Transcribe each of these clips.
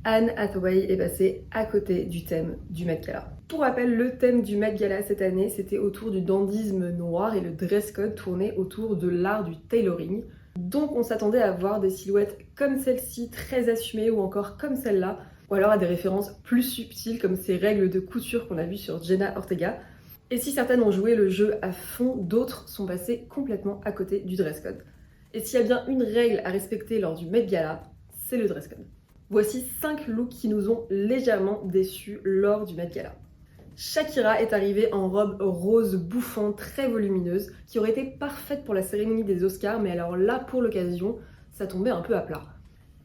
Anne Hathaway est passée à côté du thème du Met Gala. Pour rappel, le thème du Met Gala cette année, c'était autour du dandisme noir et le dress code tournait autour de l'art du tailoring. Donc on s'attendait à voir des silhouettes comme celle-ci, très assumées, ou encore comme celle-là, ou alors à des références plus subtiles comme ces règles de couture qu'on a vues sur Jenna Ortega. Et si certaines ont joué le jeu à fond, d'autres sont passées complètement à côté du dress code. Et s'il y a bien une règle à respecter lors du Met Gala, c'est le dress code. Voici 5 looks qui nous ont légèrement déçus lors du Met Gala. Shakira est arrivée en robe rose bouffante, très volumineuse, qui aurait été parfaite pour la cérémonie des Oscars, mais alors là, pour l'occasion, ça tombait un peu à plat.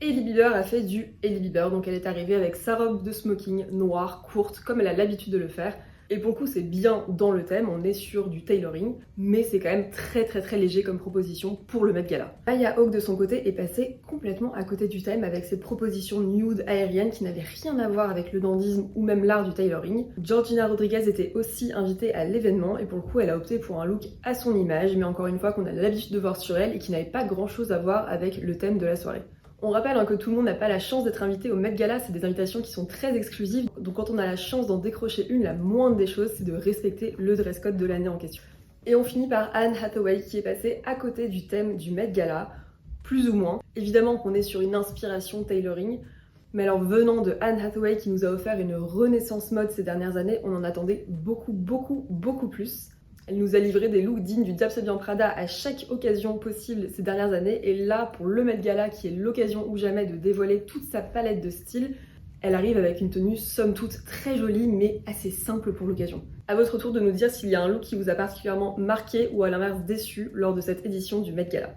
Hailey Bieber a fait du Hailey Bieber, donc elle est arrivée avec sa robe de smoking noire, courte, comme elle a l'habitude de le faire. Et pour le coup, c'est bien dans le thème, on est sur du tailoring, mais c'est quand même très léger comme proposition pour le Met Gala. Maya Hawke de son côté est passée complètement à côté du thème avec ses propositions nude aériennes qui n'avaient rien à voir avec le dandisme ou même l'art du tailoring. Georgina Rodriguez était aussi invitée à l'événement et pour le coup, elle a opté pour un look à son image, mais encore une fois qu'on a l'habitude de voir sur elle et qui n'avait pas grand chose à voir avec le thème de la soirée. On rappelle que tout le monde n'a pas la chance d'être invité au Met Gala, c'est des invitations qui sont très exclusives, donc quand on a la chance d'en décrocher une, la moindre des choses, c'est de respecter le dress code de l'année en question. Et on finit par Anne Hathaway qui est passée à côté du thème du Met Gala, plus ou moins. Évidemment qu'on est sur une inspiration tailoring, mais alors venant de Anne Hathaway qui nous a offert une renaissance mode ces dernières années, on en attendait beaucoup plus. Elle nous a livré des looks dignes du Diable s'habille en Prada à chaque occasion possible ces dernières années. Et là, pour le Met Gala, qui est l'occasion ou jamais de dévoiler toute sa palette de styles, elle arrive avec une tenue somme toute très jolie, mais assez simple pour l'occasion. À votre tour de nous dire s'il y a un look qui vous a particulièrement marqué ou à l'inverse déçu lors de cette édition du Met Gala.